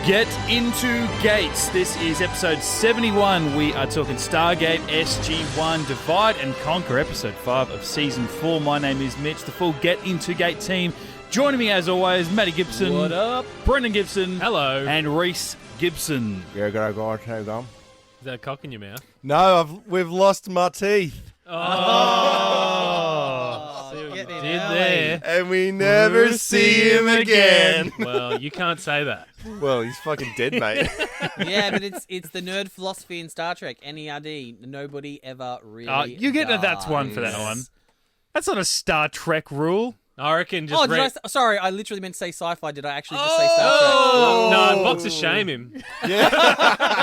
Get Into Geek. This is episode 71. We are talking Stargate SG-1 Divide and Conquer, episode 5 of season 4. My name is Mitch, the full Get Into Geek team. Joining me as always, Matty Gibson. What up? Brendan Gibson. Hello. And Rhys Gibson. Yeah, go. How you going? Is that a cock in your mouth? No, we've lost my teeth. Did there. And we never see him again. Well, you can't say that. Well, he's fucking dead, mate. Yeah, but it's the nerd philosophy in Star Trek. NERD. Nobody ever really. You get dies. that's one for that one. That's not a Star Trek rule. I reckon just sorry, I literally meant to say sci-fi. Did I actually just say Star No, box of shame him. Yeah.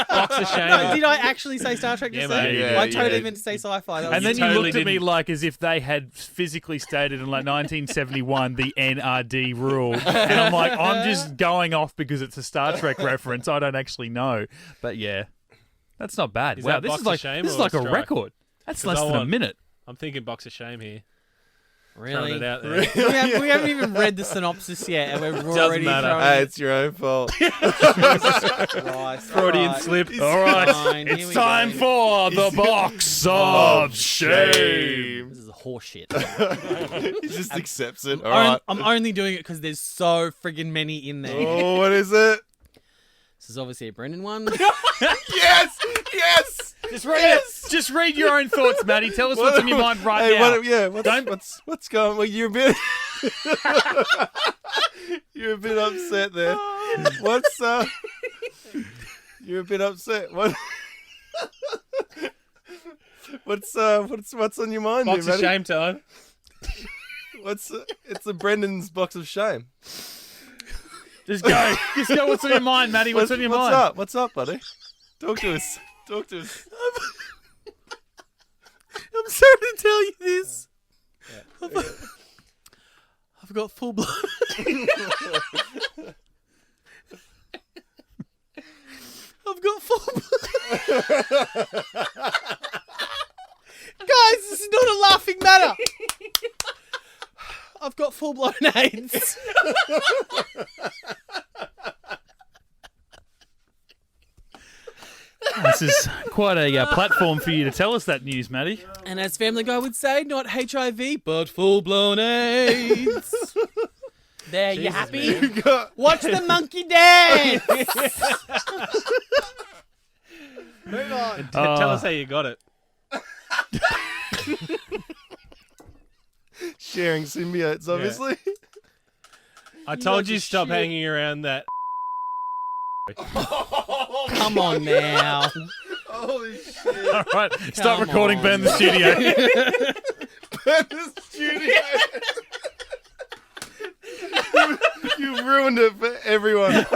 Box of shame Trek? him. Did I actually say Star Trek just then? mate, yeah, I totally yeah. meant to say sci-fi. That was And then you totally looked at me didn't. like as if they had physically stated in like 1971 the NRD rule. And I'm like, I'm just going off because it's a Star Trek reference. I don't actually know. But yeah, that's not bad. Is Wow, that this box is of like shame this is or like a strike? record. That's 'Cause less I than a want- minute. I'm thinking box of shame here. really. Throwing it out there. we haven't even read the synopsis yet, and we're already matter. throwing Hey, it. it's your own fault. Christ. Freudian Alright. slip. All right, Fine, here it's we time go. for the box of shame. This is horseshit. He just accepts it. All right. I'm only doing it because there's so friggin' many in there. Oh, what is it? This is obviously a Brendan one. Yes! Yes! Just read it. Just read your own thoughts, Matty. Tell us what's in your mind right Hey, now. What's going? Well, you're a bit. You're a bit upset there. You're a bit upset. What's on your mind, Box there, of Matty? shame time. It's a Brendan's box of shame. Just go. Just go. What's on your mind, Matty? What's on your mind? What's up, buddy? Talk to us. I'm sorry to tell you this. I've got full blown. I've got full blown. Guys, this is not a laughing matter. I've got full blown AIDS. This is quite a platform for you to tell us that news, Matty. And as Family Guy would say, not HIV, but full blown AIDS. There, you happy? Watch the monkey dance. Move on. Tell us how you got it. Sharing symbiotes, obviously. I told you piece of stop shit. hanging around that. Come on now. Holy shit! All right, stop Come recording, on. burn the studio. Burn the studio. You ruined it for everyone.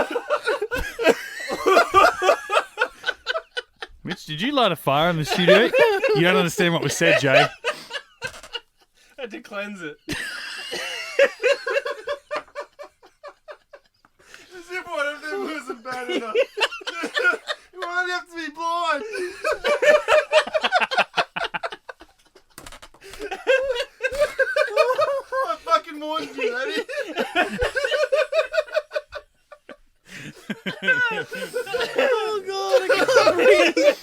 Mitch, did you light a fire in the studio? You don't understand what was said, Jay. I had to cleanse it. As if one of them wasn't bad enough. You won't have to be blind. I fucking warned you, Matty. Oh, God, I can't breathe.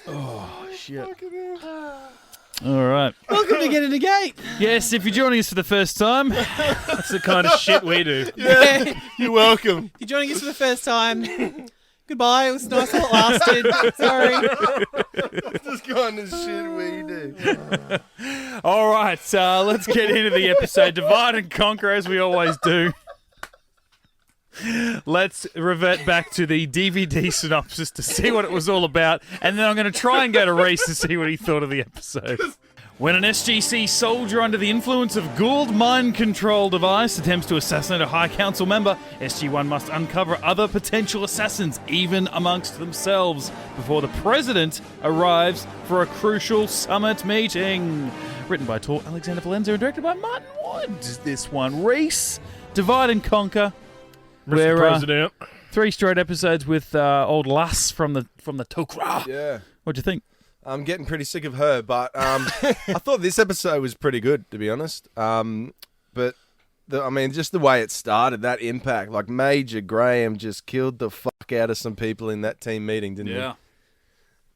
Oh, shit. All right. Welcome to Get Into Geek. Yes, if you're joining us for the first time, That's the kind of shit we do. Yeah, you're welcome. If you're joining us for the first time, goodbye. It was nice while it lasted. Sorry. This kind of shit we do. all right, let's get into the episode. Divide and conquer, as we always do. Let's revert back to the DVD synopsis to see what it was all about, and then I'm going to try and go to Rhys to see what he thought of the episode. When an SGC soldier under the influence of Gould mind control device attempts to assassinate a High Council member, SG-1 must uncover other potential assassins, even amongst themselves, before the President arrives for a crucial summit meeting. Written by Tor Alexander Valenza and directed by Martin Wood. This one, Rhys, Divide and Conquer. Mr. President. 3 straight episodes with old Lass from the Tok'ra. Yeah. What'd you think? I'm getting pretty sick of her, but I thought this episode was pretty good, to be honest. But just the way it started, that impact. Like, Major Graham just killed the fuck out of some people in that team meeting, didn't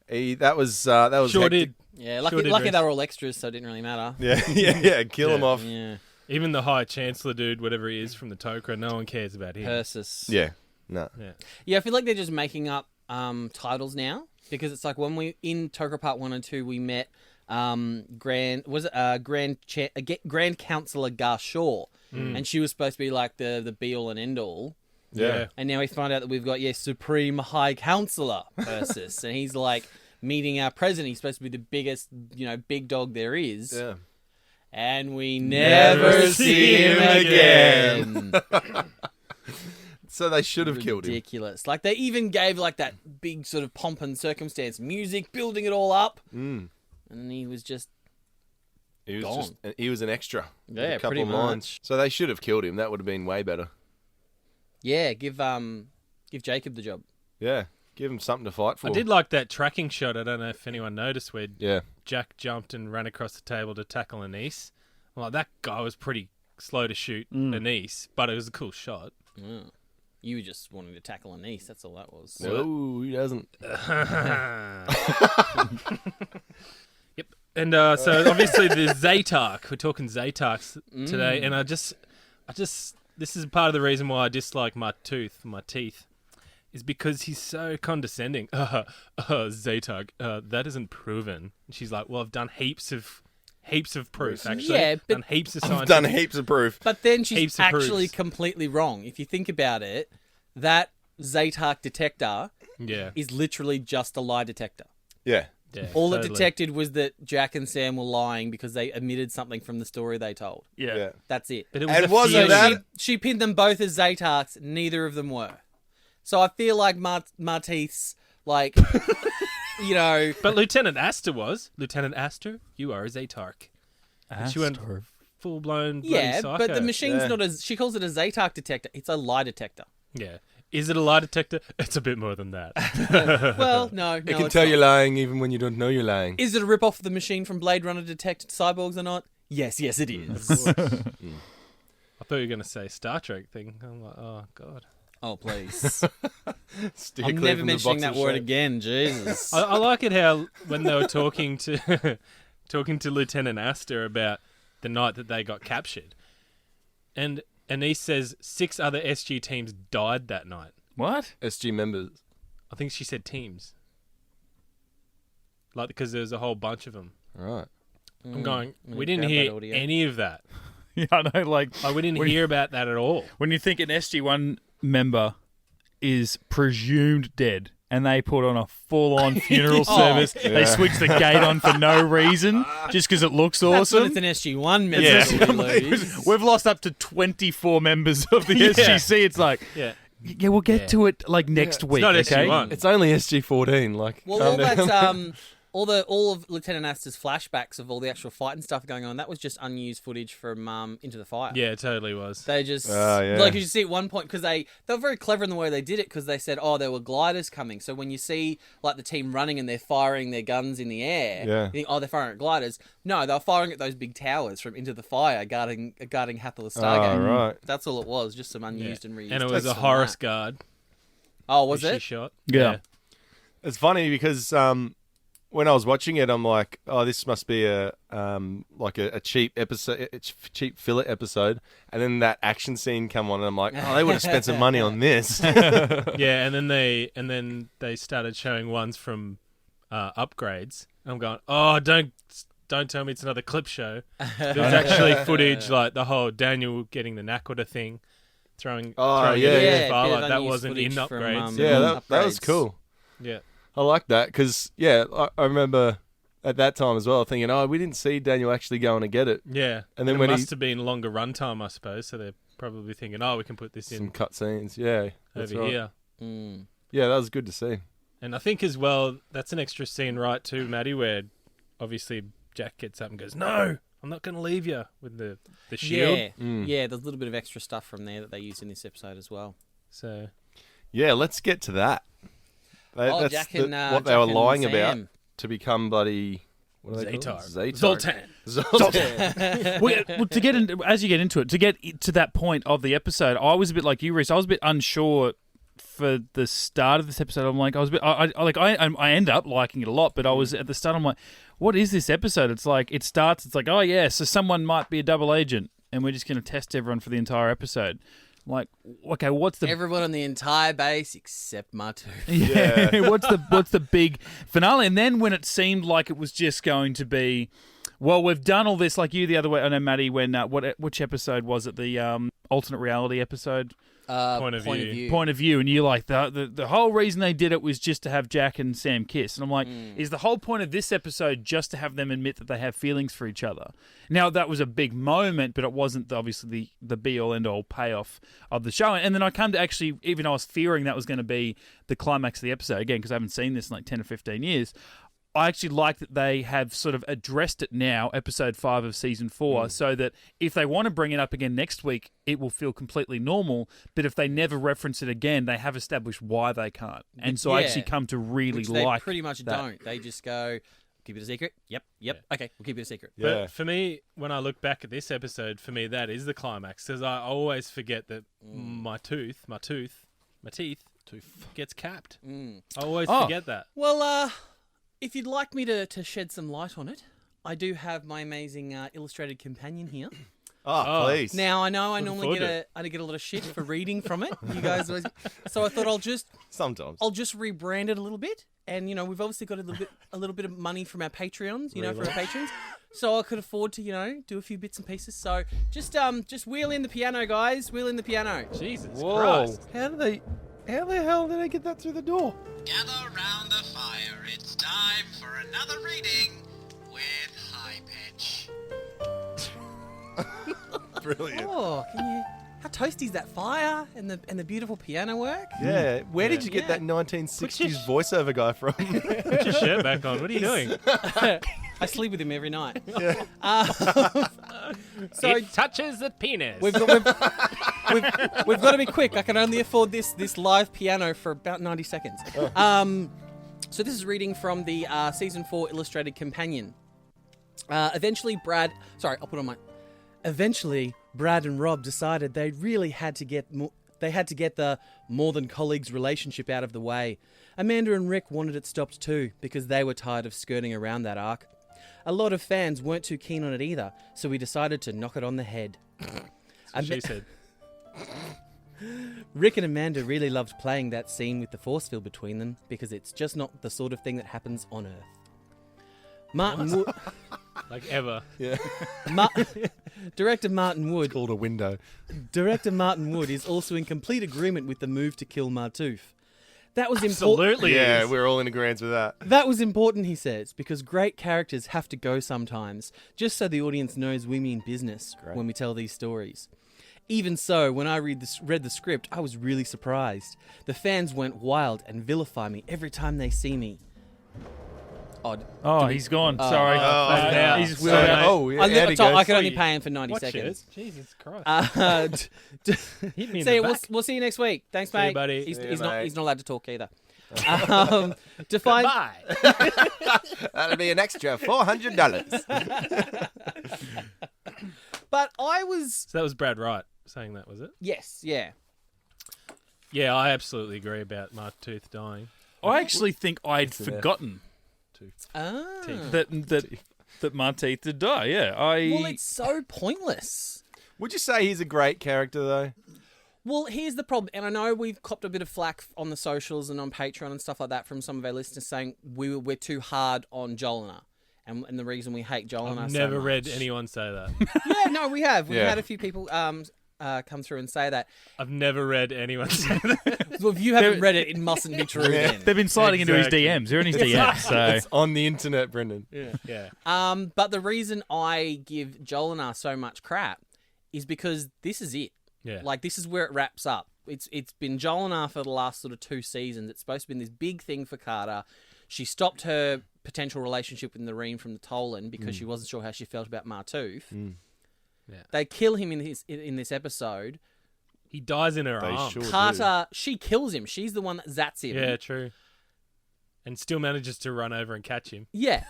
he? That was Sure hectic. did. Yeah, Sure did, lucky Rhys. they were all extras, so it didn't really matter. Yeah, kill him off. Yeah. Even the High Chancellor dude, whatever he is from the Tok'ra, no one cares about him. Persis. Yeah, no. Yeah, I feel like they're just making up titles now, because it's like when we in Tok'ra Part 1 and 2 we met Grand Counselor Gar Shaw, and she was supposed to be like the be all and end all. Yeah. And now we find out that we've got Supreme High Counselor Persis, and he's like meeting our president. He's supposed to be the biggest, big dog there is. Yeah. And we never see him again. So they should have killed him. Ridiculous. Like, they even gave like that big sort of pomp and circumstance music, building it all up. And he was just gone. He was an extra. Yeah, A couple pretty of lines. much. So they should have killed him. That would have been way better. Yeah, give Jacob the job. Yeah. Give him something to fight for. I did like that tracking shot. I don't know if anyone noticed where Yeah. Jack jumped and ran across the table to tackle Anise. I'm like, that guy was pretty slow to shoot Anise, but it was a cool shot. Mm. You were just wanting to tackle a niece. That's all that was. No, he doesn't. Yep. And so obviously the Zatark. We're talking Zatarks today, and I just, this is part of the reason why I dislike my teeth, is because he's so condescending. Zatark, that isn't proven. And she's like, well, I've done heaps of proof, actually. Yeah, but done heaps of I've science. done heaps of proof. But then she's Heaps of actually proofs. completely wrong. If you think about it, that Zatark detector Yeah. is literally just a lie detector. Yeah. Yeah, All it totally. detected was that Jack and Sam were lying because they omitted something from the story they told. Yeah. That's it. But it was And a wasn't few- that- She pinned them both as Zatarks. Neither of them were. So I feel like Martith's, like, But Lieutenant Astor was. Lieutenant Astor, you are a Zatark. And she went full-blown bloody yeah, psycho. but the machine's Yeah. not as, she calls it a Zatark detector. It's a lie detector. Yeah. Is it a lie detector? It's a bit more than that. Well, no, It can it's tell not. you're lying even when you don't know you're lying. Is it a rip-off of the machine from Blade Runner to detect cyborgs or not? Yes, it is. I thought you were going to say Star Trek thing. I'm like, oh, God. Oh, please. Steer I'm clear never from the mentioning box that of word shame. again, Jesus. I like it how when they were talking to Lieutenant Astor about the night that they got captured, and Anise says 6 other SG teams died that night. What? SG members. I think she said teams, like because there's a whole bunch of them. Right. I'm going. me We didn't grab that hear audio. any of that. Yeah, I know. Like, We didn't When- hear about that at all. when you think an SG-1 member is presumed dead, and they put on a full-on funeral service, they switch the gate on for no reason, just because it looks That's when awesome. it's an SG-1 member. Yeah. we lose. We've lost up to 24 members of the SGC. It's like, Yeah. yeah, we'll get to it like next week. not okay? SG-1. It's only SG-14. Like, Well, calm all down. that's all of Lieutenant Astor's flashbacks of all the actual fight and stuff going on. That was just unused footage from Into the Fire. Yeah, it totally was. They just yeah. like you see at one point because they were very clever in the way they did it because they said, oh, there were gliders coming. So when you see like the team running and they're firing their guns in the air, Yeah. you think, oh, they're firing at gliders. No, they were firing at those big towers from Into the Fire, guarding Hathor Stargate. Oh, right. That's all it was, just some unused and reused. And it was clips a from Horus that. guard. Oh, was She it? shot. Yeah. It's funny because when I was watching it, I'm like, oh, this must be a cheap episode, cheap filler episode. And then that action scene come on, and I'm like, oh, they would have spent some money on this. Yeah, and then they started showing ones from upgrades. And I'm going, oh, don't tell me it's another clip show. There was actually footage like the whole Daniel getting the Naquita thing, throwing Oh, it yeah, in yeah. the fire, Bit of like that unused wasn't in footage from, upgrades. Yeah, that was Upgrades. cool. Yeah. I like that because, yeah, I remember at that time as well thinking, oh, we didn't see Daniel actually going to get it. Yeah. And then it when must have been longer runtime, I suppose, so they're probably thinking, oh, we can put this Some in cut scenes, yeah. That's over right. here. Mm. Yeah, that was good to see. And I think as well, that's an extra scene, right, too, Matty, where obviously Jack gets up and goes, no, I'm not going to leave you with the shield. Yeah, yeah. There's a little bit of extra stuff from there that they used in this episode as well. So, Yeah, let's get to that. Oh, That's Jack and what they Jack were and lying Sam. about to become bloody... What are they Zatar. called? Zatar. Zoltan. Zoltan. Well, to get into, as you get into it, to get to that point of the episode, I was a bit like you, Rhys. I was a bit unsure for the start of this episode. I'm like, I was a bit, I end up liking it a lot, but I was at the start. I'm like, what is this episode? It's like it starts. It's like, oh yeah, so someone might be a double agent, and we're just going to test everyone for the entire episode. I'm like, okay, what's the Everyone on the entire base except Matty. yeah? what's the big finale? And then when it seemed like it was just going to be. Well, we've done all this, like you the other way. I know, Matty, when which episode was it? The alternate reality episode. Point of view. Point of view, and you're like the whole reason they did it was just to have Jack and Sam kiss, and I'm like, is the whole point of this episode just to have them admit that they have feelings for each other? Now that was a big moment, but it wasn't obviously the be all end all payoff of the show. And then I come to actually, even I was fearing that was going to be the climax of the episode again because I haven't seen this in like 10 or 15 years. I actually like that they have sort of addressed it now, episode 5 of season 4, so that if they want to bring it up again next week, it will feel completely normal. But if they never reference it again, they have established why they can't. And so I actually come to really Which like they pretty much that. don't. They just go, keep it a secret. Yep. Okay, we'll keep it a secret. Yeah. But for me, when I look back at this episode, for me that is the climax because I always forget that my teeth gets capped. I always forget that. Well, if you'd like me to shed some light on it, I do have my amazing illustrated companion here. Oh, please. Now I know I Looking normally forward get a lot of shit for reading from it. You guys always, so I thought I'll just rebrand it a little bit. And we've obviously got a little bit of money from our Patreons, for our patrons. So I could afford to, do a few bits and pieces. So just wheel in the piano, guys. Wheel in the piano. Jesus Whoa. Christ. How the hell did I get that through the door? Gather round the fire, it's time for another reading with High Pitch. Brilliant. Oh, how toasty is that fire and the beautiful piano work? Yeah. Where did you get that 1960s voiceover guy from? Put your shirt back on. What are you doing? I sleep with him every night. Yeah. So It touches the penis. we've got to be quick. I can only afford this live piano for about 90 seconds. So this is reading from the season 4 illustrated companion. Eventually, Brad and Rob decided they really had to get the more than colleagues relationship out of the way. Amanda and Rick wanted it stopped too because they were tired of skirting around that arc. A lot of fans weren't too keen on it either, so we decided to knock it on the head. She said. Rick and Amanda really loved playing that scene with the force field between them because it's just not the sort of thing that happens on Earth. Like ever. Yeah. Director Martin Wood. It's called a window. Director Martin Wood is also in complete agreement with the move to kill Martouf. That was important. Absolutely. Yeah, is. we're all in agreement with that. That was important, he says, because great characters have to go sometimes, just so the audience knows we mean business when we tell these stories. Even so, when I read the script, I was really surprised. The fans went wild and vilify me every time they see me. Odd. Oh, he's gone. Sorry. He's wheeled Sorry. out. Oh, yeah. I how'd he go? can only pay him for 90 Watch seconds. it. Jesus Christ. Hit me in the back. We'll see you next week. Thanks, See you, mate. buddy. He's See you, not mate. allowed to talk either. To find Bye. That'll be an extra $400. But I was So that was Brad Wright saying that, was it? yes, yeah. Yeah, I absolutely agree about Martooth dying. I actually think I'd forgotten Ah. that Marteith did die. Yeah, Well, it's so pointless. Would you say he's a great character, though? Well, here's the problem, and I know we've copped a bit of flack on the socials and on Patreon and stuff like that from some of our listeners saying we're too hard on Jolena, and the reason we hate Jolena. I've so never much. read anyone say that. Yeah, no, we have. We've Yeah. had a few people come through and say that. I've never read anyone say that. Well, if you haven't read it, it mustn't be true. Then. they've been sliding into his Exactly. DMs. They're in his DMs. So It's on the internet, Brendan. Yeah. But the reason I give Jolena so much crap is because this is it. Yeah. Like, this is where it wraps up. It's been Jolena for the last sort of 2 seasons. It's supposed to be this big thing for Carter. She stopped her potential relationship with Noreen from the Tolan because she wasn't sure how she felt about Martouf. Yeah. They kill him in this episode. He dies in her They arms. sure do. Carter, she kills him. She's the one that zats him. Yeah, true. and still manages to run over and catch him. Yeah.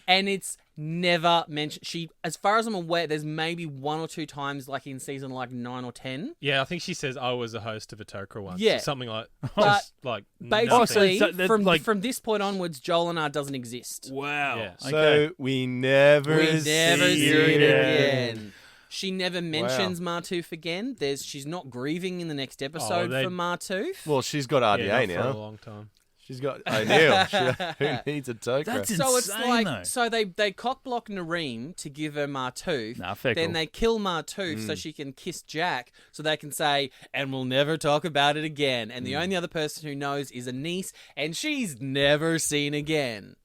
And it's never mentioned. She, as far as I'm aware, there's maybe 1 or 2 times, like in season 9 or 10. Yeah, I think she says I was a host of a Tok'ra once. Yeah. Something like But just like basically, so from this point onwards, Jolinar doesn't exist. Wow. Yeah. So we never see it it again. She never mentions Martouf again. She's not grieving in the next episode for Martouf. Well, she's got RDA not now. for a long time. She's got O'Neill. Who needs a Tok'ra? That's So it's insane, like, though. so they cockblock Nareem to give her Martouf. Nah, fair then call. they kill Martouf so she can kiss Jack, so they can say, and we'll never talk about it again. And the only other person who knows is a niece, and she's never seen again.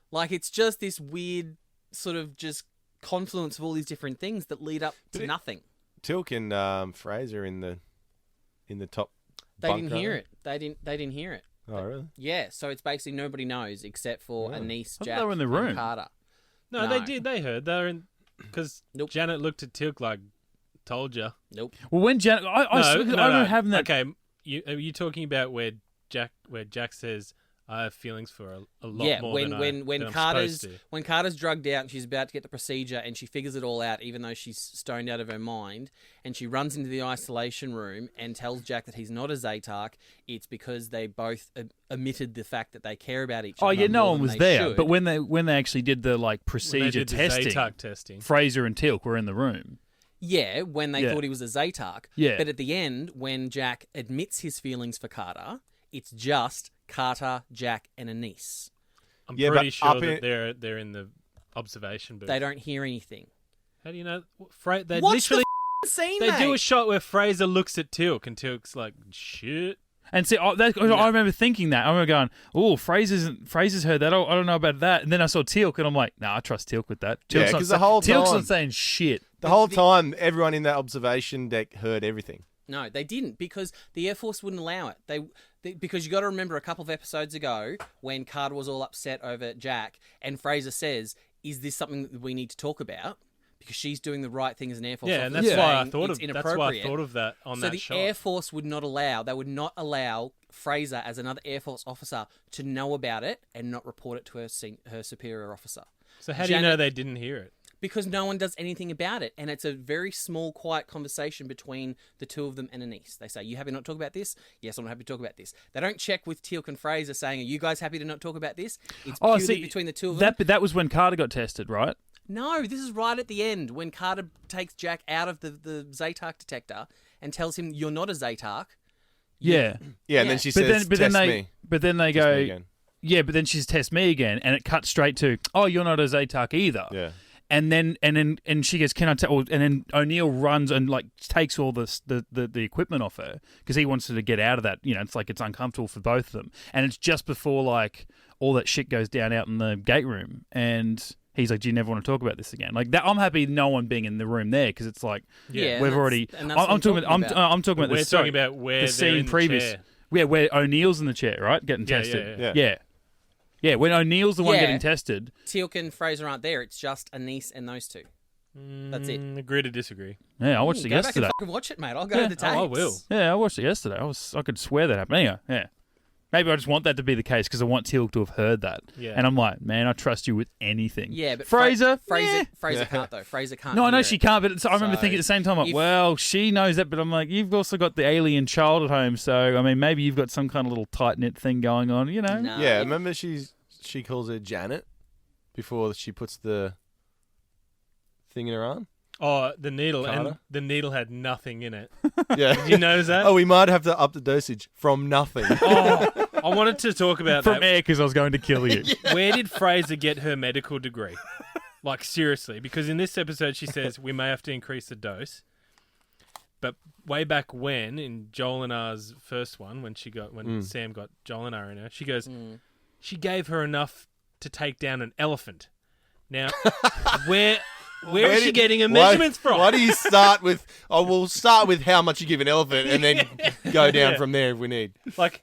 Like, it's just this weird sort of just confluence of all these different things that lead up to nothing. Tilk and Fraser in the top. They bunk, didn't aren't hear it. They didn't hear it. Oh, really? Yeah, so it's basically nobody knows except for Anise, thought Jack, they were in the room. and Carter. No, they did. They heard. They were in because Nope. Janet looked at Tilk like, "Told ya." Nope. Well, when Janet, I remember having that. Okay, are you talking about where Jack says, "I have feelings for a lot more than when I'm Carter's supposed to." when Carter's drugged out and she's about to get the procedure and she figures it all out even though she's stoned out of her mind, and she runs into the isolation room and tells Jack that he's not a Zatark. It's because they both omitted the fact that they care about each other. Oh yeah, no more one than was they there. should. But when they actually did the like When they procedure did the testing, Zatark testing. Fraser and Tilk were in the room. yeah, when they Yeah. thought he was a Zatark. Yeah. But at the end, when Jack admits his feelings for Carter, it's just Carter, Jack, and Anise. I'm Yeah, pretty but sure up that in- they're in the observation booth. They don't hear anything. How do you know? They Watch literally the scene, they do mate. a shot where Fraser looks at Tilk and Tilk's like, "Shit." And see, I remember thinking that. I remember going, "Oh, Fraser's heard that. I don't know about that." And then I saw Tilk, and I'm like, "Nah, I trust Tilk with that." Yeah, Tilk's 'cause the whole Tilk's time- not saying shit. The whole time, everyone in that observation deck heard everything. No, they didn't because the Air Force wouldn't allow it. Because you got to remember a couple of episodes ago when Carter was all upset over Jack and Fraser says, "Is this something that we need to talk about?" Because she's doing the right thing as an Air Force Yeah, and officer, that's why I saying thought it's of that on so that the shot. Air Force would not allow. They would not allow Fraser as another Air Force officer to know about it and not report it to her superior officer. So how do you Janet- know they didn't hear it? Because no one does anything about it. And it's a very small, quiet conversation between the two of them and Anise. They say, "You happy not to talk about this?" "Yes, I'm happy to talk about this." They don't check with Teal'c and Fraser saying, "Are you guys happy to not talk about this?" It's purely between the two of them. That was when Carter got tested, right? No, this is right at the end when Carter takes Jack out of the Zatark detector and tells him, "You're not a Zatark." Yeah. Yeah, and then she But says, then "Test me." they Test me go, again. yeah, but then she's test me again, and it cuts straight to, "Oh, you're not a Zatark either." Yeah. And then she goes, "Can I tell?" And then O'Neill runs and like takes all the equipment off her because he wants her to get out of that. You know, it's like it's uncomfortable for both of them. And it's just before like all that shit goes down out in the gate room, and he's like, "Do you never want to talk about this again?" Like that, I'm happy no one being in the room there because it's like Yeah, we've and already. that's what I'm talking about. about. I'm talking about We're this. talking about where the they're scene in the previous. chair. Yeah, where O'Neill's in the chair, right, getting Yeah, tested. yeah. Yeah. Yeah, when O'Neill's the one Yeah. getting tested. Teal'c and Fraser aren't there. It's just Anise and those two. That's it. Agree to disagree. Yeah, I watched it Go back yesterday. and fucking watch it, mate. I'll go Yeah. to the tapes. Oh, I will. Yeah, I watched it yesterday. I could swear that happened. Anyway, yeah. Maybe I just want that to be the case because I want Teal'c to have heard that. Yeah. And I'm like, man, I trust you with anything. Yeah, but Fraser, Fraser can't though. Fraser can't. No, I know hear she it. can't, but I remember So, thinking at the same time, like, if- well, she knows that, but I'm like, you've also got the alien child at home, so I mean, maybe you've got some kind of little tight knit thing going on, you know? Nah, Yeah, if- remember she calls her Janet before she puts the thing in her arm? Oh, the needle, and Carter? the needle had nothing in it. Yeah. Did you notice that? Oh, we might have to up the dosage from nothing. Oh, I wanted to talk about From that. air because I was going to kill you. Where did Fraser get her medical degree? Like, seriously, because in this episode she says we may have to increase the dose. But way back when, in Joel and R's first one, when Sam got Joel and R in her, she goes, she gave her enough to take down an elephant. Now, where is she getting her measurements from? Why do you start with, we'll start with how much you give an elephant and then go down from there if we need. Like,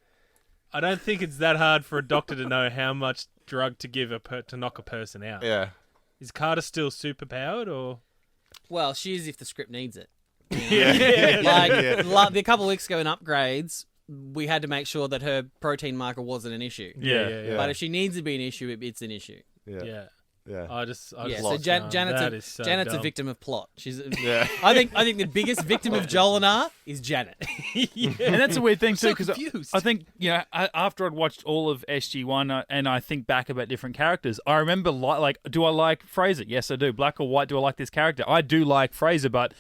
I don't think it's that hard for a doctor to know how much drug to give to knock a person out. Yeah. Is Carter still superpowered, or? Well, she is if the script needs it. Yeah. Like a couple of weeks ago in Upgrades, we had to make sure that her protein marker wasn't an issue. Yeah. But if she needs to be an issue, it's an issue. Yeah. I just So lost now. That is so Janet's a dumb. victim of plot. She's. Yeah. I think the biggest victim of Joel and R is Janet. And that's a weird thing too, so because confused. I think after I'd watched all of SG1 and I think back about different characters, I remember like, do I like Fraser? Yes, I do. Black or white? Do I like this character? I do like Fraser, but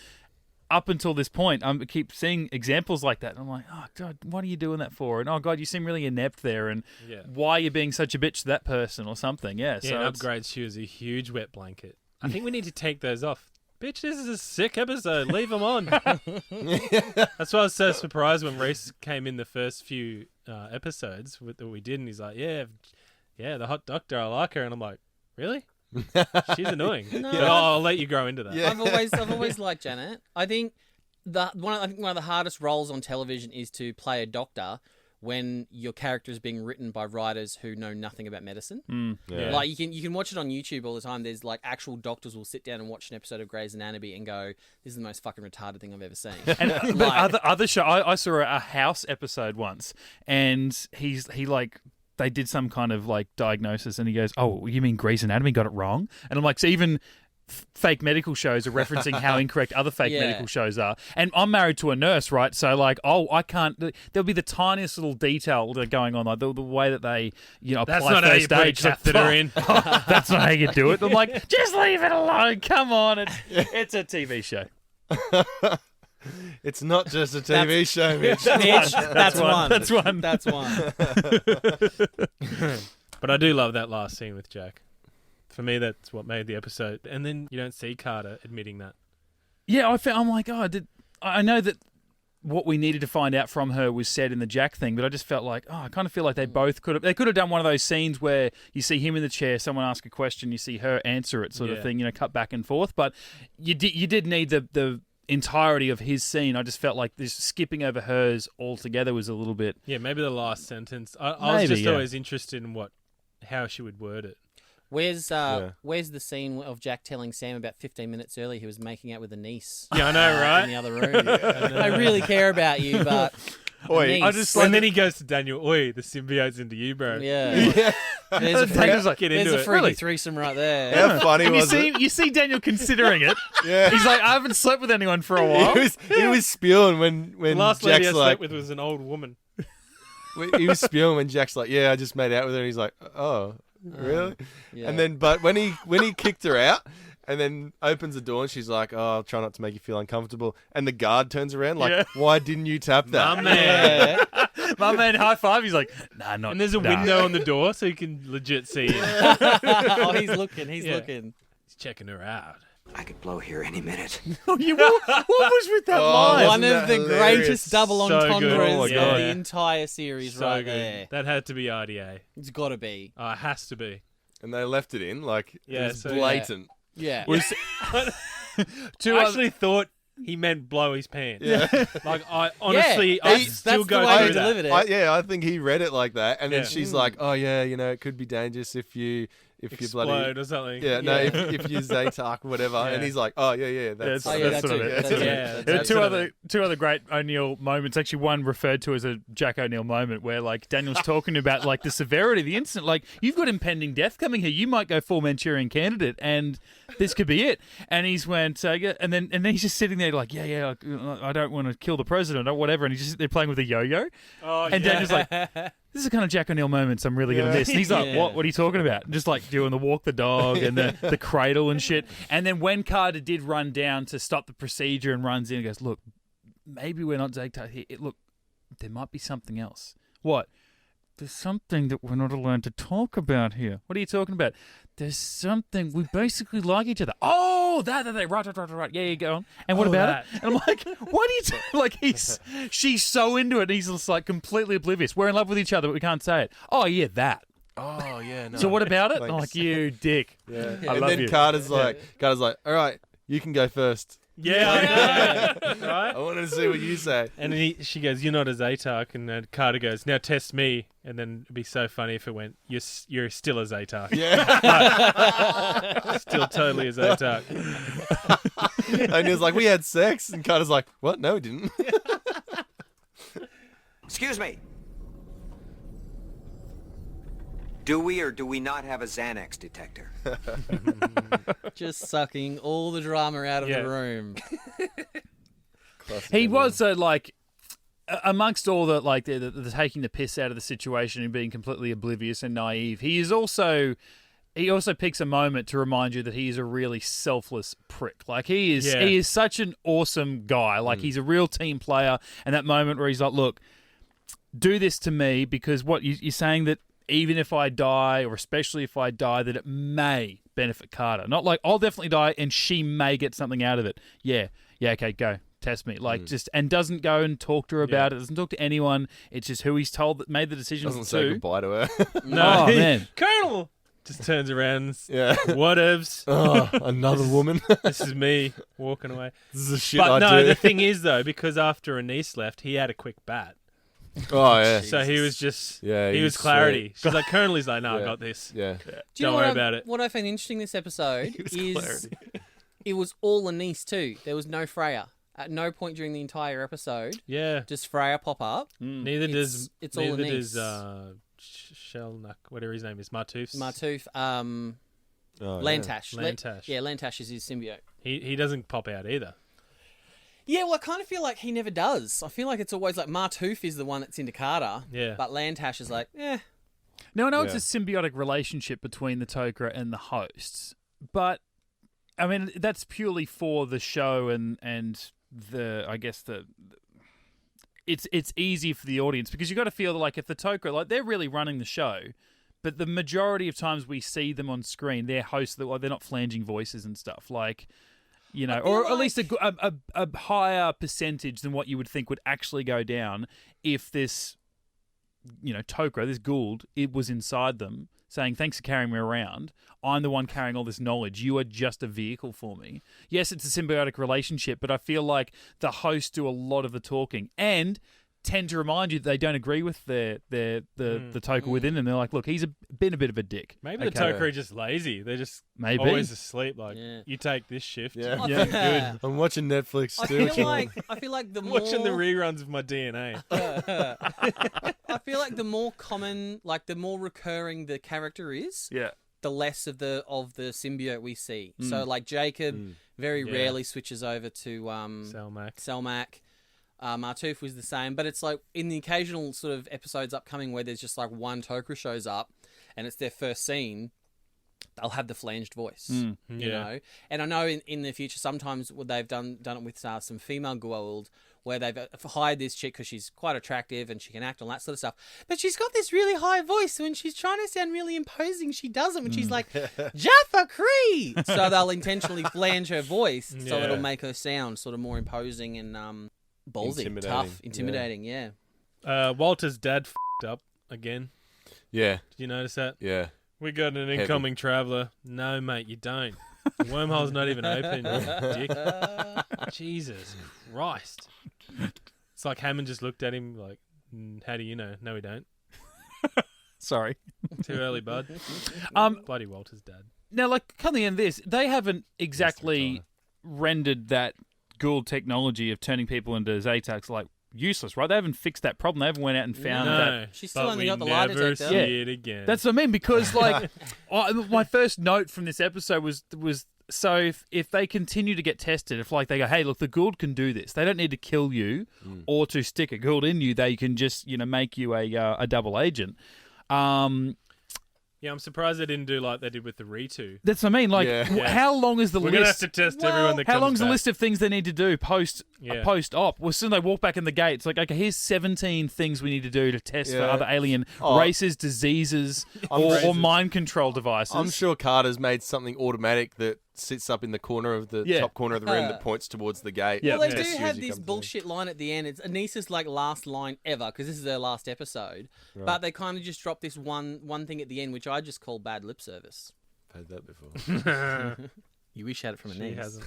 up until this point, I keep seeing examples like that, and I'm like, oh God, what are you doing that for? And oh God, you seem really inept there, and why are you being such a bitch to that person or something? Yeah. So in Upgrade, she was a huge wet blanket. I think we need to take those off. Bitch, this is a sick episode. Leave them on. That's why I was so surprised when Rhys came in the first few episodes that we did, and he's like, yeah, the hot doctor, I like her. And I'm like, really? She's annoying. No. But I'll let you grow into that. Yeah. I've always liked Janet. I think one of the hardest roles on television is to play a doctor when your character is being written by writers who know nothing about medicine. Yeah. Like you can watch it on YouTube all the time. There's like actual doctors will sit down and watch an episode of Grey's Anatomy and go, "This is the most fucking retarded thing I've ever seen." And but other show, I saw a House episode once, and he they did some kind of like diagnosis, and he goes, "Oh, you mean Grey's Anatomy got it wrong?" And I'm like, so even fake medical shows are referencing how incorrect other fake medical shows are. And I'm married to a nurse, right? So like, I can't. There'll be the tiniest little detail going on, like the way that they, apply That's not how you first put a aid. catheter in. That's not how you do it. I'm like, just leave it alone. Come on, it's a TV show. It's not just a TV show, Mitch. Mitch, that's one. That's one. That's one. But I do love that last scene with Jack. For me, that's what made the episode. And then you don't see Carter admitting that. Yeah, I'm like, I know that what we needed to find out from her was said in the Jack thing, but I just felt like, I kind of feel like they could have done one of those scenes where you see him in the chair, someone ask a question, you see her answer it, sort of thing, cut back and forth. But you did need the entirety of his scene. I just felt like this skipping over hers altogether was a little bit. Yeah, maybe the last sentence. I was just always interested in how she would word it. Where's the scene of Jack telling Sam about 15 minutes earlier he was making out with a niece? Yeah, I know, right? In the other room. I really care about you, but Oi, I just and then he goes to Daniel, oi, the symbiote's into you, bro. yeah. There's a Daniel's like, Get there's into a it. freaky Really? threesome right there. how funny And was it? you see Daniel considering it. Yeah. He's like, I haven't slept with anyone for a while. He was spewing when The last lady I Jack's slept like, with was an old woman. he was spewing when Jack's like, yeah, I just made out with her. And he's like, oh, really? Yeah. And then, but when he kicked her out, and then opens the door, and she's like, oh, I'll try not to make you feel uncomfortable. And the guard turns around like, why didn't you tap that? My man. My man, high five. He's like, nah, not. And there's a window on the door so you can legit see him. Oh, he's looking. He's Yeah. looking. He's checking her out. I could blow here any minute. What was with that line? One Isn't of the that hilarious? greatest double So good. entendres Oh my of God. the entire series So right good. there. That had to be RDA. It's got to be. Oh, it has to be. And they left it in, like, Yeah, it was so- blatant. Yeah. I actually thought he meant blow his pants. Yeah. Like, I honestly, Yeah, I that's- still that's go the way through he that. delivered it. I think he read it like that, and then Yeah. she's like, "Oh yeah, it could be dangerous if you bloody Explode or something. yeah, no, if you Zatark or whatever." Yeah. And he's like, "Oh yeah, that's Oh, yeah, That's that what too. it is. That too. Yeah, There are that's what I two other great O'Neill moments. Actually, one referred to as a Jack O'Neill moment, where like Daniel's talking about like the severity of the incident. Like, you've got impending death coming here. You might go full Manchurian Candidate, and this could be it. And he's went, and then he's just sitting there like, yeah, I don't want to kill the president or whatever. And he's just they're playing with a yo-yo. Oh, And yeah. Daniel's like, this is the kind of Jack O'Neill moments I'm really going to miss. And he's like, Yeah. what? What are you talking about? And just like doing the walk the dog and the cradle and shit. And then when Carter did run down to stop the procedure and runs in and goes, look, maybe we're not Zagtar here. Look, there might be something else. What? There's something that we're not allowed to talk about here. What are you talking about? There's something, we basically like each other. Oh, that, right. Yeah, go on. And what Oh, about that. it? And I'm like, what are you doing? Like, she's so into it, and he's just like completely oblivious. We're in love with each other, but we can't say it. Oh, yeah, that. oh yeah, no. So what about it? Thanks. I'm like, you dick. Yeah. I And love then you. Carter's like, all right, you can go first. Yeah, I know. I Right? wanted to see what you say. And then she goes, "You're not a Zatark," and then Carter goes, "Now test me." And then it'd be so funny if it went, "You're still a Zatark." Yeah. Still totally a Zatark. And he was like, we had sex. And Carter's like, what? No, we didn't. Excuse me. Do we or do we not have a Xanex detector? Just sucking all the drama out of Yeah. the room. He was like amongst all the like the taking the piss out of the situation and being completely oblivious and naive. He also picks a moment to remind you that he is a really selfless prick. Like he is such an awesome guy. Like he's a real team player. And that moment where he's like, "Look, do this to me because what you're saying that even if I die, or especially if I die, that it may benefit Carter. Not like I'll definitely die and she may get something out of it. Yeah, okay, go. Test me." Like and doesn't go and talk to her about it, doesn't talk to anyone. It's just who he's told that made the decision Doesn't to. say goodbye to her. No, Oh, man. Colonel just turns around. Yeah. Whatevs. Oh, another woman. This is me walking away. This is a shit But I no, do. the thing is though, because after Anise left, he had a quick bat. Oh, yeah. So he was just, Yeah, he was he's clarity. She's like, Colonel, he's like, no, I Yeah. got this. Yeah. Do you Don't know worry what about it. What I find interesting this episode was is clarity. it was all Anise too. There was no Freya. At no point during the entire episode Yeah. does Freya pop up. Neither It's all neither Anise. does Shelnuck, whatever his name is, Martoof's. Martoof, Oh, Lantash. Lantash. Yeah, Lantash is his symbiote. He doesn't pop out either. Yeah, well, I kind of feel like he never does. I feel like it's always like Martoof is the one that's into Carter. Yeah. But Lantash is like, Now, I know Yeah. it's a symbiotic relationship between the Tok'ra and the hosts, but I mean that's purely for the show and the I guess the it's easy for the audience because you got to feel like if the Tok'ra like they're really running the show, but the majority of times we see them on screen, they're hosts that they're not flanging voices and stuff like. You know, or at least a higher percentage than what you would think would actually go down if this, Tok'ra, this Gould, it was inside them saying, "Thanks for carrying me around. I'm the one carrying all this knowledge. You are just a vehicle for me." Yes, it's a symbiotic relationship, but I feel like the hosts do a lot of the talking and tend to remind you that they don't agree with the Tok'ra within them. They're like, "Look, he's been a bit of a dick." Maybe the Okay. Tok'ra are just lazy. They're just Maybe. always asleep. Like, Yeah. you take this shift. Yeah. Yeah. Good. I'm watching Netflix. I feel like the more Watching the reruns of my DNA. I feel like the more common, like the more recurring the character is, Yeah. the less of the symbiote we see. So like Jacob very Yeah. rarely switches over to Selmac. Selmac. Martoof was the same, but it's like in the occasional sort of episodes upcoming where there's just like one Tok'ra shows up and it's their first scene, they'll have the flanged voice, you Yeah. know. And I know in the future sometimes they've done it with some female Goa'uld where they've hired this chick because she's quite attractive and she can act and that sort of stuff. But she's got this really high voice. When she's trying to sound really imposing, she doesn't. When she's like, Jaffa Cree! So they'll intentionally flange her voice so Yeah. it'll make her sound sort of more imposing and ballsy, Intimidating. tough, intimidating, yeah. Walter's dad f***ed up again. Yeah. Did you notice that? Yeah. We got an incoming traveller. No, mate, you don't. The wormhole's not even open, you dick. Jesus Christ. It's like Hammond just looked at him like, how do you know? No, we don't. Sorry. Too early, bud. Bloody Walter's dad. Now, like, coming in this, they haven't exactly rendered that Gould technology of turning people into Zatox like useless, right? They haven't fixed that problem. They haven't went out and found that. No, She's still but only we got the lie never detector. see Yeah. it again. That's what I mean, because like my first note from this episode was so if they continue to get tested, if like they go, hey, look, the Gould can do this. They don't need to kill you or to stick a Gould in you. They can just make you a double agent. Yeah, I'm surprised they didn't do like they did with the Ritu. That's what I mean. Like, Yeah. how long is the We're list? gonna have to test everyone that How comes long's the back. list of things they need to do post op? Well, soon they walk back in the gate. It's like, okay, here's 17 things we need to do to test for Yeah. other alien Oh. races, diseases, or mind control devices. I'm sure Carter's made something automatic that sits up in the corner of the top corner of the room that points towards the gate. Yeah. Well, they Tests do you as have you this come through. bullshit line at the end. It's Anissa's like last line ever because this is their last episode. But they kind of just drop this one thing at the end, which I just call bad lip service. I've had that before. You wish you had it from She Anissa. hasn't.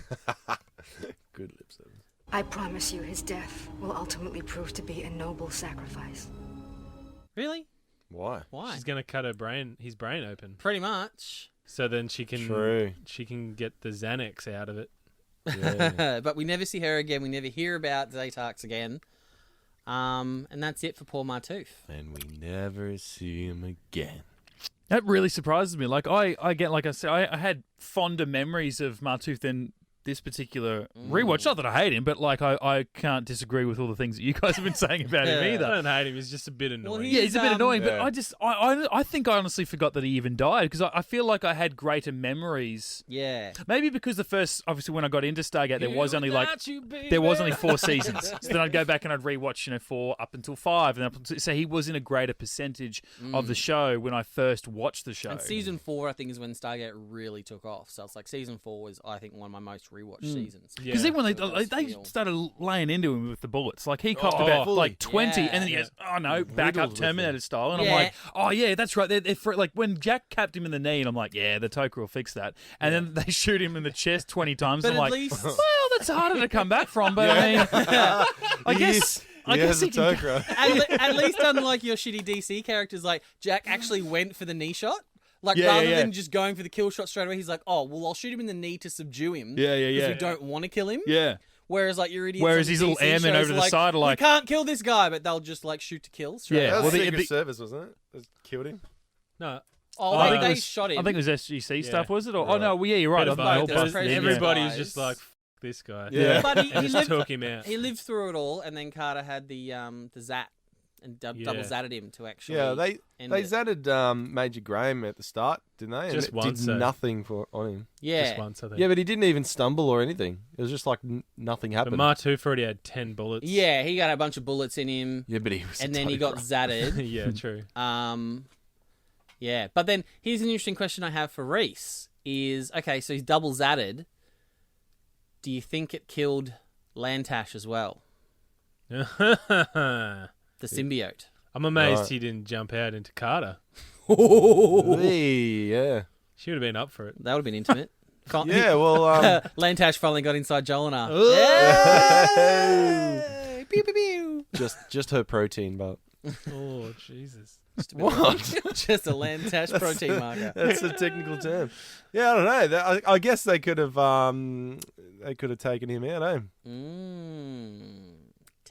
Good lip service. I promise you his death will ultimately prove to be a noble sacrifice. Really? Why? Why? She's gonna cut his brain open, Pretty much. so then she True. can get the Xanex out of it. Yeah. But we never see her again. We never hear about Zatox again. And that's it for poor Martooth. And we never see him again. That really surprises me. Like I get, like I said, I had fonder memories of Martooth than this particular rewatch. Not that I hate him, but like I can't disagree with all the things that you guys have been saying about him I either. don't hate him. He's just a bit annoying. Yeah, he's a bit annoying, Yeah. but I think I honestly forgot that he even died because I feel like I had greater memories. Yeah. Maybe because the first, obviously, when I got into Stargate, there was only like Without you, baby. there was only 4 seasons. So then I'd go back and I'd rewatch, 4 up until 5, and so he was in a greater percentage of the show when I first watched the show. And season 4, I think, is when Stargate really took off. So it's like season 4 was, I think, one of my most rewatched seasons. Yeah. Because even when So it they does started laying into him with the bullets, like he copped Oh, about fully. like 20, Yeah. and then he goes, "Oh no, back Riddled up with Terminator them. style," and Yeah. I'm like, "Oh yeah, that's right." They're like when Jack capped him in the knee, and I'm like, "Yeah, the Tok'ra will fix that," and then they shoot him in the chest 20 times. But I'm at like, least- "Well, that's harder to come back from," but I mean, I guess Yes, he a can. Tok'ra. At least unlike your shitty DC characters, like Jack actually went for the knee shot. Like Yeah, rather yeah. than just going for the kill shot straight away, he's like, "Oh, well, I'll shoot him in the knee to subdue him." Yeah, yeah, Because yeah. we don't want to kill him. Yeah. Whereas like your idiots. Whereas on the these little DC airmen shows over are the side are like- "We can't kill this guy," but they'll just like shoot to kill. Straight Yeah. That away. was Well, the- Secret the- Service, wasn't it? That killed him. No. Oh, I they, think it they was- shot him. I think it was SGC Yeah. stuff, was it? Or, Right. Oh no, well, yeah, you're right. Bit I of thought they all both. busted him, President yeah. Everybody was guys. just like, "F this guy." Yeah. But he And just lived, took him out. he lived through it all, and then Carter had the Zat and double Yeah. zatted him to actually. Yeah, they end they it. zatted Major Graham at the start, didn't they? And Just it once, did though. nothing on him. Yeah. Just once, I think. Yeah, but he didn't even stumble or anything. It was just like nothing But happened. Martooth already had 10 bullets. Yeah, he got a bunch of bullets in him, yeah, but he was. and a then he got Tok'ra. zatted. Yeah, true. Yeah, but then here's an interesting question I have for Rhys: is okay, so he's double zatted. Do you think it killed Lantash as well, the symbiote? I'm amazed Right. he didn't jump out into Carter. Yeah. She would have been up for it. That would have been intimate. Yeah, well, Lantash finally got inside Jolinar. Pew, pew, pew. just her protein, but Oh, Jesus. what? Just a Lantash protein marker. That's a technical term. Yeah, I don't know. I guess they could have taken him out, eh?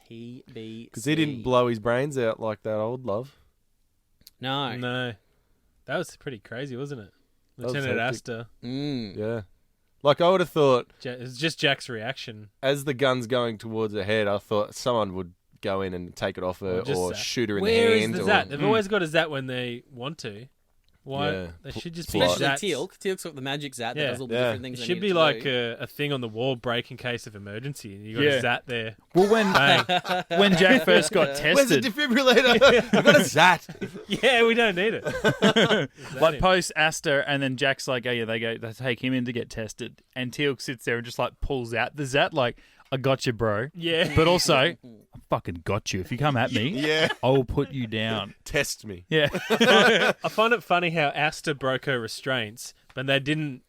TBC. Because he didn't blow his brains out like that old love. No. No. That was pretty crazy, wasn't it? was Lieutenant hectic. Astor. Yeah. Like, I would have thought, It was just Jack's reaction. as the gun's going towards her head, I thought someone would go in and take it off her Or just or Zat. shoot her in Where the is hand. the or, Zat? They've always got a Zat when they want to. Why? Yeah. They should just Flight. be Especially Zats. Teal'c. Teal'c's got the magic Zat that Yeah. does all the Yeah. different It things. they should need be to like do. a thing on the wall, break in case of emergency, and you got Yeah. a Zat there. Well, when Jack first got Where's the tested, defibrillator? I've got a Zat. Yeah, we don't need it. like post Astor, and then Jack's like, "Oh yeah," they take him in to get tested, and Teal'c sits there and just like pulls out the Zat, like, "I got you, bro," Yeah. but also, "I fucking got you. If you come at me, Yeah. I will put you down." Test me. Yeah, I find it funny how Astor broke her restraints, but they didn't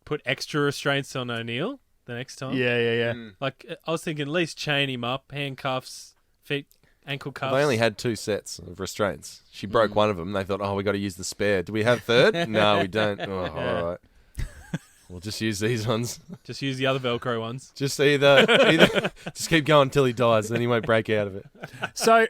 put extra restraints on O'Neill the next time. yeah. Like, I was thinking at least chain him up, handcuffs, feet, ankle cuffs. They only had 2 sets of restraints. She broke one of them. They thought, oh, we got to use the spare. Do we have third? No, we don't. Oh, all right. We'll just use these ones. Just use the other Velcro ones. Just either just keep going until he dies, then he won't break out of it. So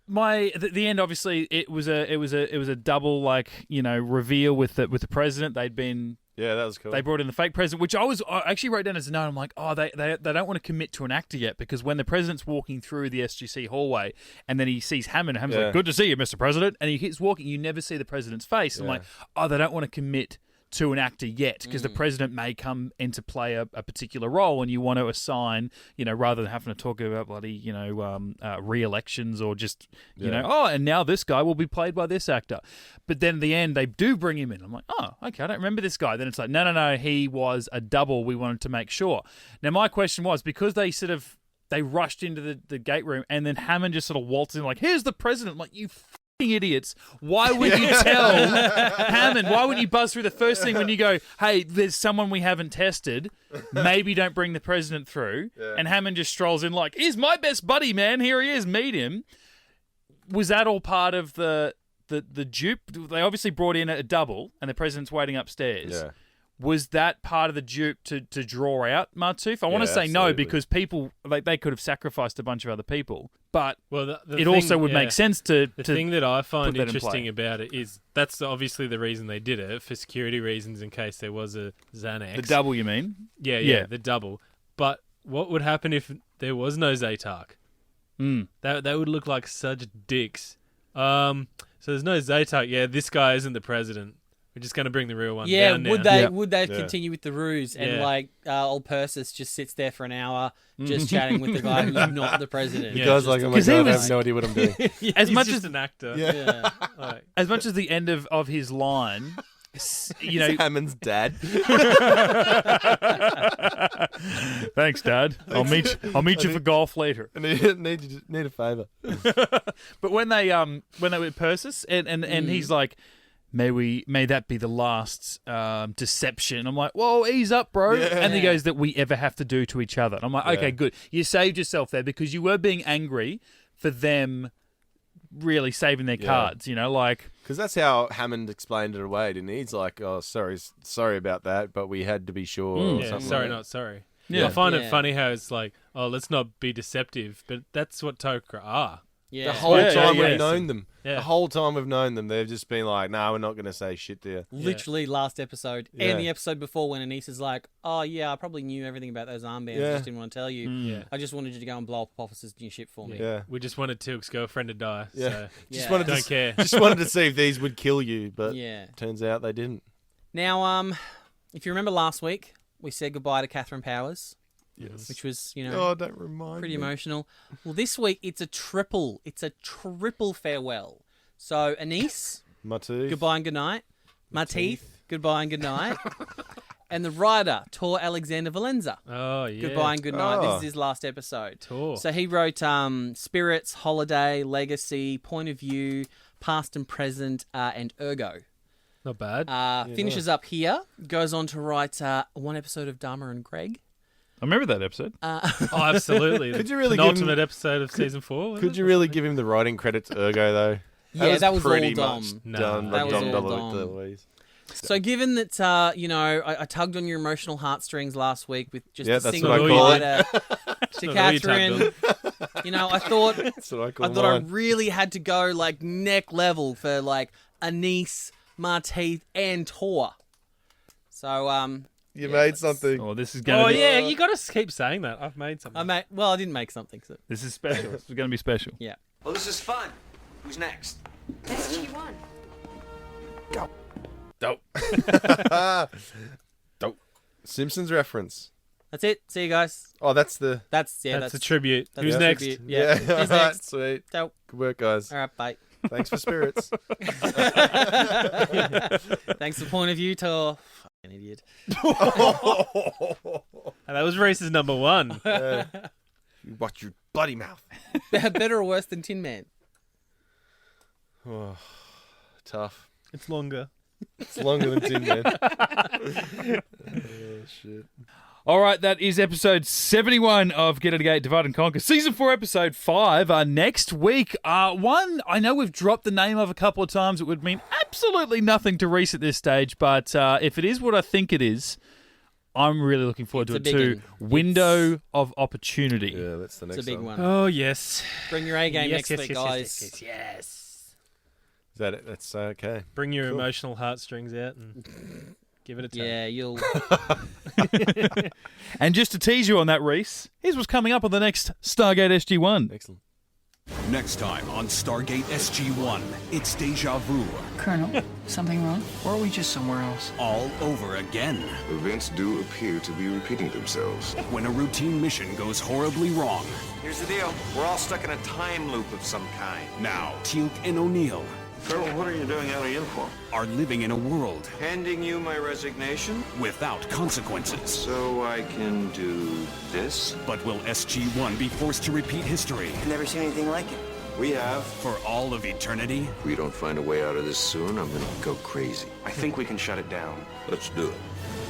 the end, obviously, it was a double, like, reveal with the president. They'd been. Yeah, that was cool. They brought in the fake president, which I actually wrote down as a note. I'm like, oh, they don't want to commit to an actor yet, because when the president's walking through the SGC hallway and then he sees Hammond, Hammond's Yeah. like, "Good to see you, Mr. President," and he keeps walking. You never see the president's face. I'm Yeah. like, oh, they don't want to commit to an actor yet, because the president may come into play a particular role, and you want to assign, rather than having to talk about bloody, re-elections or just, oh, and now this guy will be played by this actor. But then in the end, they do bring him in. I'm like, oh, okay, I don't remember this guy. Then it's like, no, he was a double. We wanted to make sure. Now, my question was, because they they rushed into the gate room, and then Hammond just sort of waltzed in like, "Here's the president." I'm like, you idiots. Why would you tell Hammond? Why wouldn't you buzz through the first thing when you go, "Hey, there's someone we haven't tested. Maybe don't bring the president through." Yeah. And Hammond just strolls in like, "He's my best buddy, man. Here he is. Meet him." Was that all part of the dupe? They obviously brought in a double, and the president's waiting upstairs. Yeah. Was that part of the dupe to draw out Martooth? I want to Yeah, say no absolutely. because people they could have sacrificed a bunch of other people, but Well, the it thing, also would make sense to The thing that I find that in interesting play. about it is that's obviously the reason they did it, for security reasons in case there was a Xanex. the double. You mean? Yeah, the double. But what would happen if there was no Zaytark? That would look like such dicks. So there's no Zaytark. Yeah, this guy isn't the president. We're just going to bring the real one Yeah, down would now. they Yeah. would they Yeah. continue with the ruse and Yeah. like old Persis just sits there for an hour just chatting with the guy who's not the president? The Yeah, guy's just like, oh my 'cause he god, I was- have no idea what I'm doing. As He's much just as an actor. Yeah. Like, as much as the end of his line, you know. Hammond's dad. Thanks, Dad. I'll meet you for golf later. I need a favour. But when they were Persis and he's like, may that be the last deception. I'm like, whoa, ease up, bro. Yeah. And he goes, that we ever have to do to each other. And I'm like, okay, good. You saved yourself there because you were being angry for them really saving their cards. You know, like. Because that's how Hammond explained it away, didn't he? He's like, oh, sorry about that, but we had to be sure. Or yeah, something sorry, like that. not sorry. Yeah. I find Yeah. it funny how it's like, oh, let's not be deceptive, but that's what Tok'ra are. Yeah. The whole Yeah, time yeah. we've known them. Yeah. The whole time we've known them, they've just been like, nah, we're not going to say shit to you. Literally last episode Yeah. and the episode before when Anise is like, oh yeah, I probably knew everything about those armbands. I Yeah. just didn't want to tell you. Yeah. I just wanted you to go and blow up officers' new ship for me. Yeah. We just wanted Tilk's girlfriend to die. Yeah. So Just Yeah. wanted don't to care. just wanted to see if these would kill you, but Yeah. turns out they didn't. Now, if you remember last week, we said goodbye to Catherine Powers, Yes. which was, you know, Oh, don't remind pretty me. emotional. Well, this week it's a triple farewell. So Anise, Matty. goodbye and good night. Matty, goodbye and good night. And the writer, Tor Alexander Valenza, Oh, yeah. goodbye and good night. This Oh. is his last episode. Tor. So he wrote Spirits, Holiday, Legacy, Point of View, Past and Present, and Ergo. Not bad. Finishes up here, goes on to write one episode of Dharma and Greg. I remember that episode. Oh, absolutely. Could you really give him- penultimate episode of season 4? wasn't Could it? you really give him the writing credit to Ergo, though? Yeah, that was all pretty Dom. much No, done by that was Dom all Dom. DeLuise. So given that, you know, I tugged on your emotional heartstrings last week with just Yeah, a that's single what I call goodbye it. to Not all you Catherine, tugged you know, I thought That's what I call I mine. really had to go like neck level for like Anise, Marteith, and Tor. So You yeah, made let's- something. Oh, this is Oh, going to be yeah, you got to keep saying that. I've made something. I didn't make something. So this is special. This is going to be special. yeah. Well, this is fun. Who's next? SG-1. Dope. Simpsons reference. That's it. See you guys. Oh, that's the. That's that's a tribute. that's Who's a next? tribute. Yeah. Who's Alright, next? sweet. Dope. Good work, guys. All right, bye. Thanks for spirits. Thanks for point of view, Tor. Fucking idiot. And that was Rhys's number 1. You watch your bloody mouth. Better or worse than Tin Man? Oh, tough. It's longer. It's longer than Tin Man. Oh, shit. All right, that is episode 71 of Get Into Geek, Divide and Conquer. Season 4, episode 5. Next week, one I know we've dropped the name of a couple of times. It would mean absolutely nothing to Rhys at this stage, but if it is what I think it is, I'm really looking forward It's to a it big too. one. Window of Opportunity. Yeah, that's the next It's a big one. Oh, yes. Bring your A game Yes, next yes, week, yes, guys. yes, yes, yes. Is that it? That's okay. Bring your Cool. emotional heartstrings out and give it a tap. Yeah, you'll. And just to tease you on that, Rhys, here's what's coming up on the next Stargate SG-1. Excellent. Next time on Stargate SG-1, it's deja vu Colonel, something wrong? Or are we just somewhere else? all over again. Events do appear to be repeating themselves. When a routine mission goes horribly wrong. Here's the deal. We're all stuck in a time loop of some kind. Now, Teal'c and O'Neill Colonel, what are you doing out of uniform? are living in a world Handing you my resignation without consequences. So I can do this? But will SG-1 be forced to repeat history I've never seen anything like it. we have. for all of eternity? If we don't find a way out of this soon, I'm gonna go crazy. I think we can shut it down. Let's do it.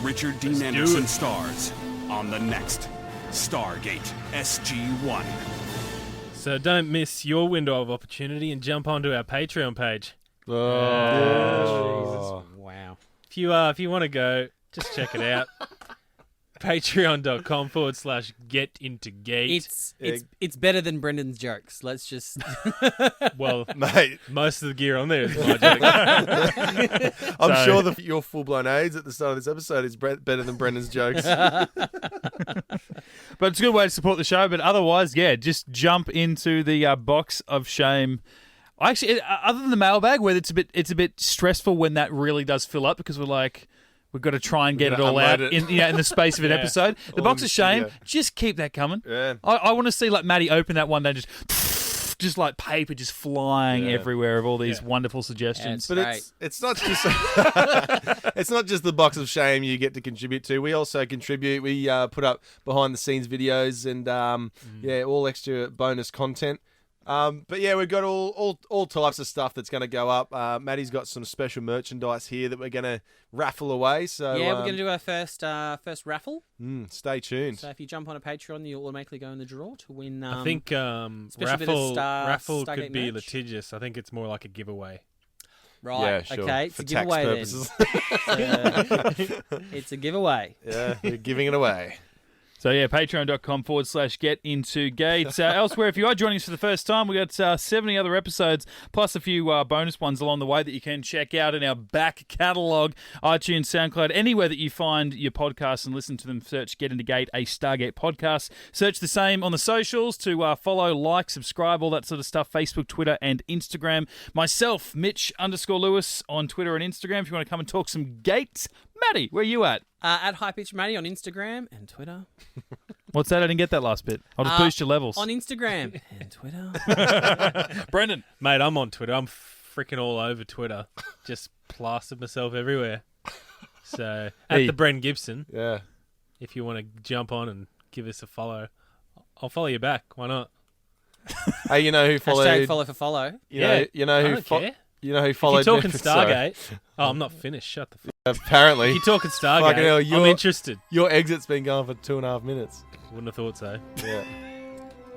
Richard Dean Anderson stars on the next Stargate SG-1. So don't miss your window of opportunity and jump onto our Patreon page. Oh. Wow. If you want to go Just check it out. Patreon.com/Get Into Geek. It's better than Brendan's jokes. Let's just Well, Mate, most of the gear on there is my jokes. I'm sure your full-blown AIDS at the start of this episode is better than Brendan's jokes. But it's a good way to support the show. But otherwise, yeah, just jump into the box of shame. Actually, other than the mailbag, where it's a bit stressful when that really does fill up because we've got to try and get it all out in the space of an episode. The box of shame, just keep that coming. Yeah. I want to see like Matty open that one day, just like paper just flying everywhere of all these wonderful suggestions. But it's not just it's not just the box of shame you get to contribute to. We also contribute. We put up behind the scenes videos and all extra bonus content. But yeah, we've got all types of stuff that's going to go up. Matty's got some special merchandise here that we're going to raffle away. So we're going to do our first raffle. Stay tuned. So if you jump on a Patreon, you'll automatically go in the draw to win. I think raffle Stargate could be merch. litigious. I think it's more like a giveaway. Right. Yeah, sure. Okay. It's For a tax giveaway purposes. then. It's a giveaway. Yeah, we're giving it away. So yeah, patreon.com/Get Into Geek. Elsewhere, if you are joining us for the first time, we got 70 other episodes, plus a few bonus ones along the way that you can check out in our back catalogue, iTunes, SoundCloud, anywhere that you find your podcasts and listen to them. Search Get Into Gate, a Stargate podcast. Search the same on the socials to follow, like, subscribe, all that sort of stuff. Facebook, Twitter, and Instagram. Myself, Mitch_Lewis on Twitter and Instagram. If you want to come and talk some gates, Matty, where are you at? At High Pitch Matty on Instagram and Twitter. What's that? I didn't get that last bit. I'll just boost your levels. On Instagram and Twitter. Brendan. Mate, I'm on Twitter. I'm freaking all over Twitter. Just plastered myself everywhere. So, at the Bren Gibson. Yeah. If you want to jump on and give us a follow, I'll follow you back. Why not? Hey, you know who followed? Hashtag follow for follow. You know I who don't care. You know who followed? If you're talking me? Sorry. Stargate. Oh, I'm not finished. Shut the fuck. Apparently. If you're talking Stargate, Fucking hell, I'm interested. Your exit's been going for 2.5 minutes. Wouldn't have thought so. Yeah.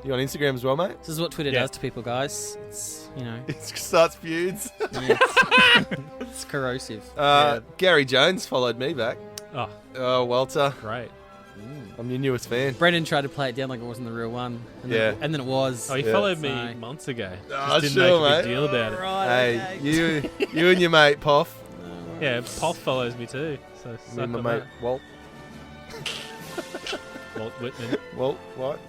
You on Instagram as well, mate? This is what Twitter does to people, guys. It's, It starts feuds. It's corrosive. Gary Jones followed me back. Oh, Walter. Great. I'm your newest fan. Brendan tried to play it down like it wasn't the real one. And then it was. Oh, he followed me months ago. Oh, Just didn't make a big deal about it. Right, Hey, you and your mate, Poff. Yeah, Poff follows me too. So Me suck and my on mate, that. Walt. Walt Whitman. Walt, what?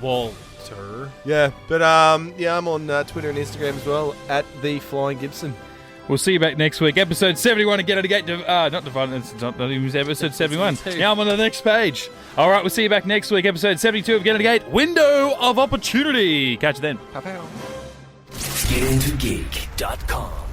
Walter. Yeah, but I'm on Twitter and Instagram as well, at The Flying Gibson. We'll see you back next week. Episode 71 of Get Into Gate. Not Divine. It's not even episode 71. Now I'm on the next page. All right, we'll see you back next week. Episode 72 of Get Into Gate. Window of Opportunity. Catch you then. Pow. GetIntoGeek.com